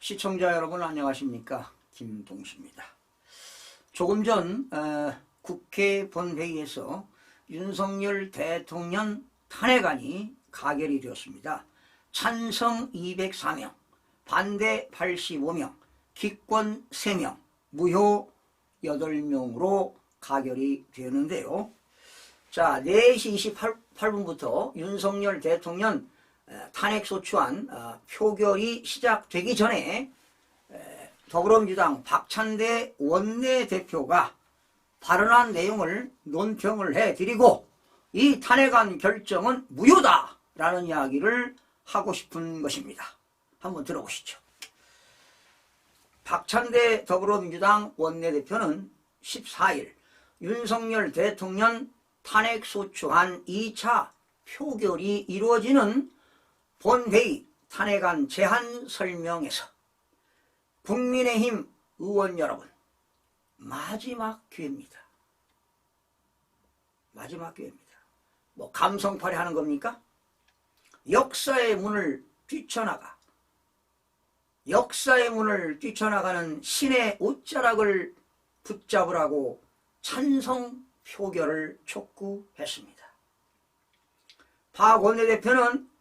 시청자 여러분 안녕하십니까, 김동수입니다. 조금 전 국회 본회의에서 윤석열 대통령 탄핵안이 가결이 되었습니다. 찬성 204명, 반대 85명, 기권 3명, 무효 8명으로 가결이 되었는데요. 자, 4시 28분부터 윤석열 대통령 탄핵소추안 표결이 시작되기 전에 더불어민주당 박찬대 원내대표가 발언한 내용을 논평을 해드리고 이 탄핵안 결정은 무효다라는 이야기를 하고 싶은 것입니다. 한번 들어보시죠. 박찬대 더불어민주당 원내대표는 14일 윤석열 대통령 탄핵소추안 2차 표결이 이루어지는 본회의 탄핵안 제안 설명에서 국민의힘 의원 여러분, 마지막 기회입니다. 마지막 기회입니다. 뭐 감성팔이 하는 겁니까? 역사의 문을 뛰쳐나가는 신의 옷자락을 붙잡으라고 찬성 표결을 촉구했습니다. 박 원내대표는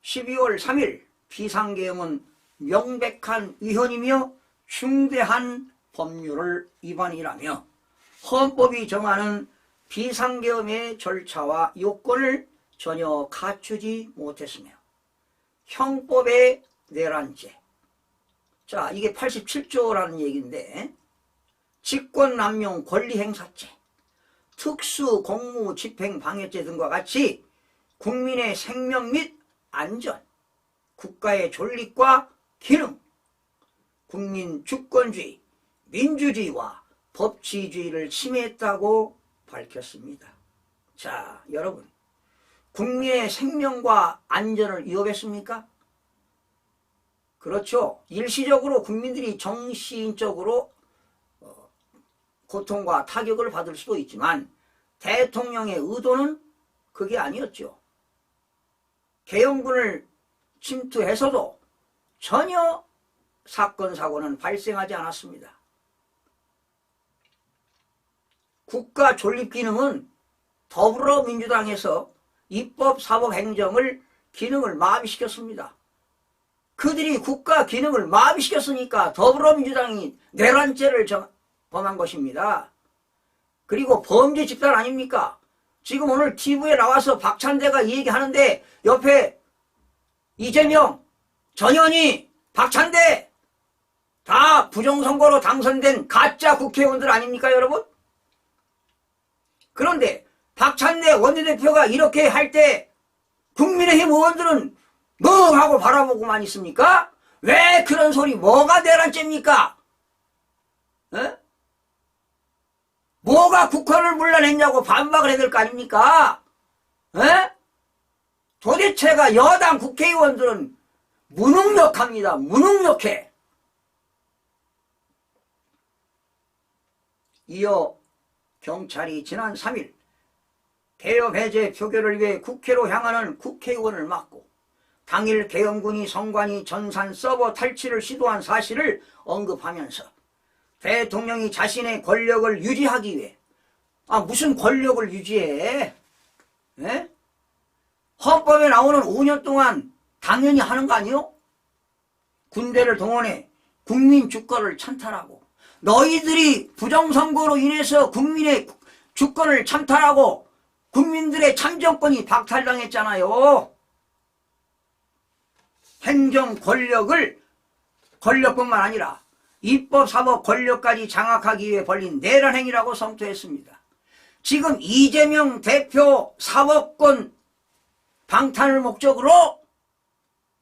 12월 3일 비상계엄은 명백한 위헌이며 중대한 법률을 위반이라며 헌법이 정하는 비상계엄의 절차와 요건을 전혀 갖추지 못했으며 형법의 내란죄, 자 이게 87조라는 얘기인데 직권남용 권리행사죄, 특수공무집행방해죄 등과 같이 국민의 생명 및 안전, 국가의 존립과 기능, 국민 주권주의, 민주주의와 법치주의를 침해했다고 밝혔습니다. 자, 여러분, 국민의 생명과 안전을 위협했습니까? 그렇죠. 일시적으로 국민들이 정신적으로 고통과 타격을 받을 수도 있지만 대통령의 의도는 그게 아니었죠. 계엄군을 침투해서도 전혀 사건, 사고는 발생하지 않았습니다. 국가 존립 기능은 더불어민주당에서 입법, 사법, 행정을 기능을 마비시켰습니다. 그들이 국가 기능을 마비시켰으니까 더불어민주당이 내란죄를 범한 것입니다. 그리고 범죄 집단 아닙니까? 지금 오늘 TV에 나와서 박찬대가 이 얘기하는데 옆에 이재명, 전현희, 박찬대 다 부정선거로 당선된 가짜 국회의원들 아닙니까, 여러분? 그런데 박찬대 원내대표가 이렇게 할 때 국민의힘 의원들은 멍하고 바라보고만 있습니까? 왜 그런 소리, 뭐가 내란죄입니까? 에? 뭐가 국헌을 물러냈냐고 반박을 해야 될 거 아닙니까? 에? 도대체가 여당 국회의원들은 무능력합니다. 무능력해. 이어 경찰이 지난 3일 계엄 해제 표결을 위해 국회로 향하는 국회의원을 막고 당일 계엄군이 성관이 전산 서버 탈취를 시도한 사실을 언급하면서 대통령이 자신의 권력을 유지하기 위해, 무슨 권력을 유지해? 에? 헌법에 나오는 5년 동안 당연히 하는 거 아니요? 군대를 동원해 국민 주권을 찬탈하고, 너희들이 부정선거로 인해서 국민의 주권을 찬탈하고 국민들의 참정권이 박탈당했잖아요. 행정 권력뿐만 아니라 입법, 사법 권력까지 장악하기 위해 벌린 내란 행위라고 성토했습니다. 지금 이재명 대표 사법권 방탄을 목적으로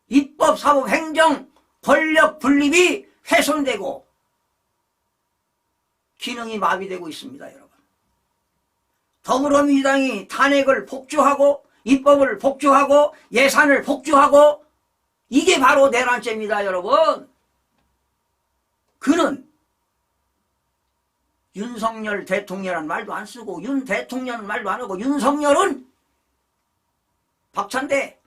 입법, 사법, 행정 권력 분립이 훼손되고 기능이 마비되고 있습니다, 여러분. 더불어민주당이 탄핵을 폭주하고 입법을 폭주하고 예산을 폭주하고 이게 바로 내란죄입니다, 여러분. 그는 윤석열 대통령이라는 말도 안 쓰고 윤 대통령은 말도 안 하고 윤석열은 박찬대,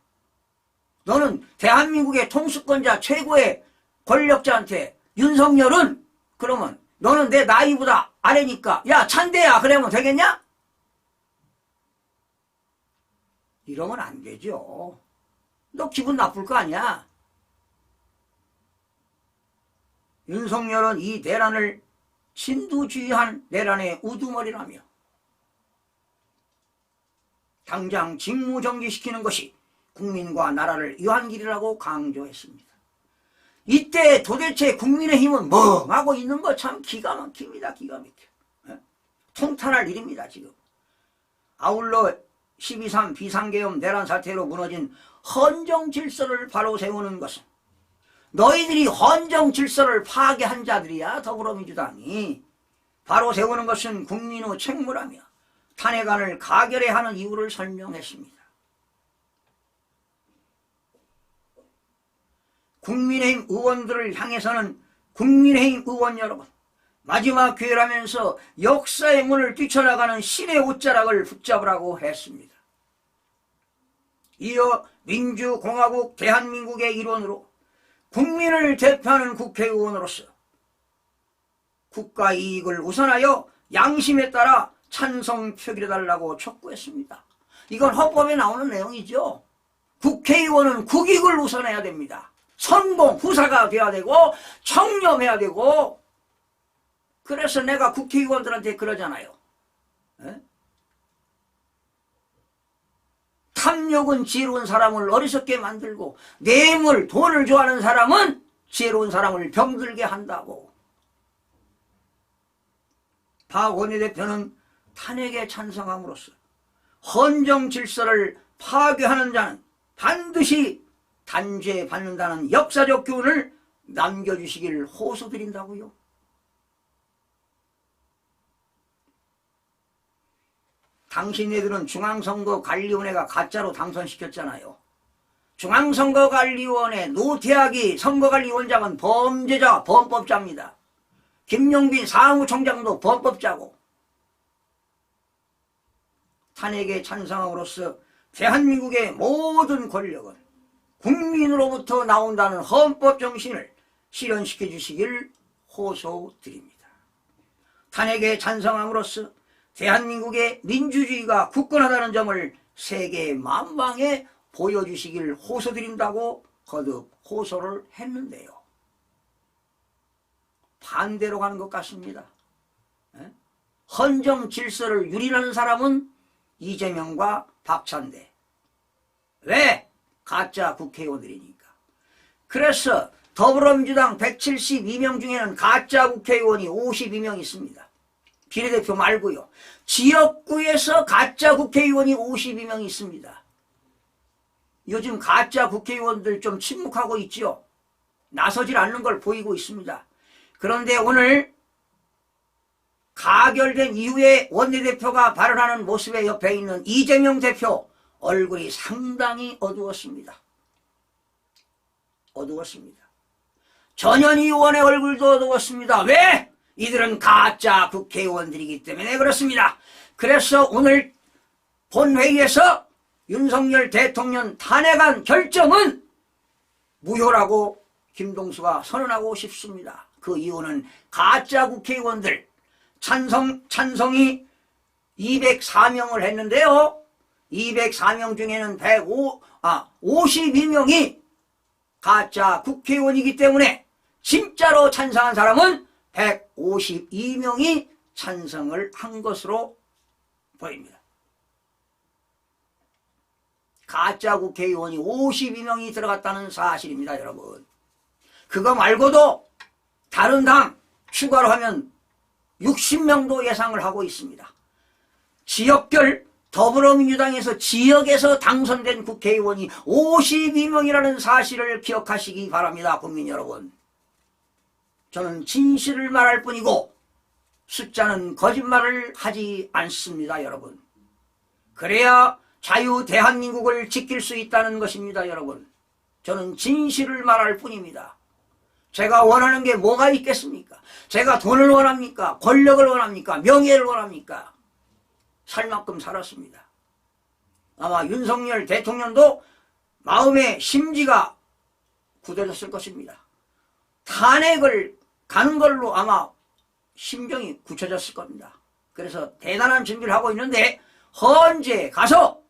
너는 대한민국의 통수권자 최고의 권력자한테 윤석열은 그러면 너는 내 나이보다 아래니까 야 찬대야 그러면 되겠냐? 이러면 안 되죠. 너 기분 나쁠 거 아니야. 윤석열은 이 내란을 진두지휘한 내란의 우두머리라며 당장 직무정지시키는 것이 국민과 나라를 위한 길이라고 강조했습니다. 이때 도대체 국민의힘은 멍하고 있는 거 참 기가 막힙니다. 기가 막혀. 통탄할 일입니다. 지금. 아울러 12.3 비상계엄 내란 사태로 무너진 헌정 질서를 바로 세우는 것은 너희들이 헌정 질서를 파괴한 자들이야. 더불어민주당이. 바로 세우는 것은 국민의 책무라며 탄핵안을 가결해야 하는 이유를 설명했습니다. 국민의힘 의원들을 향해서는 국민의힘 의원 여러분, 마지막 기회라면서 역사의 문을 뛰쳐나가는 신의 옷자락을 붙잡으라고 했습니다. 이어 민주공화국 대한민국의 일원으로 국민을 대표하는 국회의원으로서 국가 이익을 우선하여 양심에 따라 찬성 표결해달라고 촉구했습니다. 이건 헌법에 나오는 내용이죠. 국회의원은 국익을 우선해야 됩니다. 성공, 후사가 돼야 되고 청렴해야 되고. 그래서 내가 국회의원들한테 그러잖아요. 에? 탐욕은 지혜로운 사람을 어리석게 만들고 뇌물, 돈을 좋아하는 사람은 지혜로운 사람을 병들게 한다고. 박 원내대표는 탄핵에 찬성함으로써 헌정 질서를 파괴하는 자는 반드시 단죄받는다는 역사적 교훈을 남겨주시길 호소드린다고요. 당신네들은 중앙선거관리위원회가 가짜로 당선시켰잖아요. 중앙선거관리위원회 노태악이 선거관리위원장은 범죄자, 범법자입니다. 김용빈 사무총장도 범법자고. 탄핵에 찬성함으로써 대한민국의 모든 권력은 국민으로부터 나온다는 헌법 정신을 실현시켜 주시길 호소드립니다. 탄핵에 찬성함으로써 대한민국의 민주주의가 굳건하다는 점을 세계 만방에 보여주시길 호소드린다고 거듭 호소를 했는데요. 반대로 가는 것 같습니다. 헌정 질서를 유린하는 사람은 이재명과 박찬대. 왜? 가짜 국회의원들이니까. 그래서 더불어민주당 172명 중에는 가짜 국회의원이 52명 있습니다. 비례대표 말고요. 지역구에서 가짜 국회의원이 52명 있습니다. 요즘 가짜 국회의원들 좀 침묵하고 있지요. 나서질 않는 걸 보이고 있습니다. 그런데 오늘 가결된 이후에 원내대표가 발언하는 모습의 옆에 있는 이재명 대표 얼굴이 상당히 어두웠습니다. 어두웠습니다. 전현희 의원의 얼굴도 어두웠습니다. 왜? 이들은 가짜 국회의원들이기 때문에 그렇습니다. 그래서 오늘 본회의에서 윤석열 대통령 탄핵안 결정은 무효라고 김동수가 선언하고 싶습니다. 그 이유는 가짜 국회의원들 찬성이 204명을 했는데요. 204명 중에는 52명이 가짜 국회의원이기 때문에 진짜로 찬성한 사람은 152명이 찬성을 한 것으로 보입니다. 가짜 국회의원이 52명이 들어갔다는 사실입니다, 여러분. 그거 말고도 다른 당 추가로 하면 60명도 예상을 하고 있습니다. 지역별 더불어민주당에서 지역에서 당선된 국회의원이 52명이라는 사실을 기억하시기 바랍니다, 국민 여러분. 저는 진실을 말할 뿐이고 숫자는 거짓말을 하지 않습니다, 여러분. 그래야 자유 대한민국을 지킬 수 있다는 것입니다, 여러분. 저는 진실을 말할 뿐입니다. 제가 원하는 게 뭐가 있겠습니까? 제가 돈을 원합니까? 권력을 원합니까? 명예를 원합니까? 살 만큼 살았습니다. 아마 윤석열 대통령도 마음의 심지가 굳어졌을 것입니다. 탄핵을 가는 걸로 아마 심정이 굳혀졌을 겁니다. 그래서 대단한 준비를 하고 있는데 헌재에 가서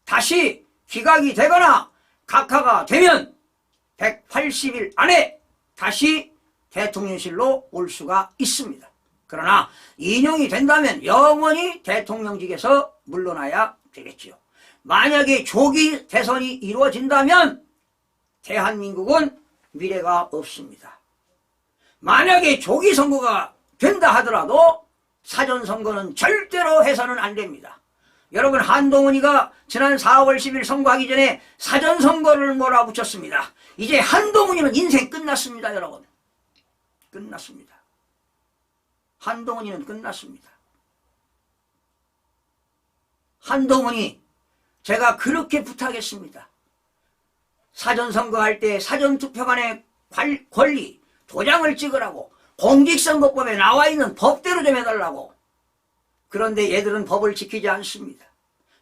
다시 기각이 되거나 각하가 되면 180일 안에 다시 대통령실로 올 수가 있습니다. 그러나 인용이 된다면 영원히 대통령직에서 물러나야 되겠지요. 만약에 조기 대선이 이루어진다면 대한민국은 미래가 없습니다. 만약에 조기 선거가 된다 하더라도 사전선거는 절대로 해서는 안 됩니다. 여러분, 한동훈이가 지난 4월 10일 선거하기 전에 사전선거를 몰아붙였습니다. 이제 한동훈이는 인생 끝났습니다. 여러분, 끝났습니다. 한동훈이는 끝났습니다. 한동훈이 제가 그렇게 부탁했습니다. 사전선거할 때 사전투표관의 권리, 도장을 찍으라고, 공직선거법에 나와 있는 법대로 좀 해달라고. 그런데 얘들은 법을 지키지 않습니다.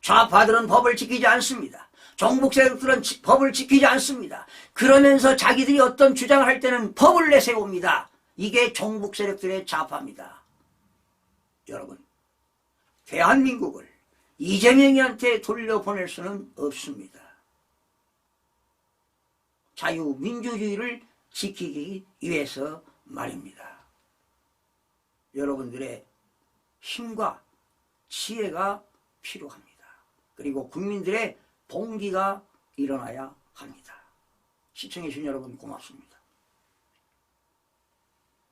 좌파들은 법을 지키지 않습니다. 정북 세력들은 법을 지키지 않습니다. 그러면서 자기들이 어떤 주장을 할 때는 법을 내세웁니다. 이게 정북 세력들의 좌파입니다. 여러분, 대한민국을 이재명이한테 돌려보낼 수는 없습니다. 자유민주주의를 지키기 위해서 말입니다. 여러분들의 힘과 지혜가 필요합니다. 그리고 국민들의 봉기가 일어나야 합니다. 시청해주신 여러분 고맙습니다.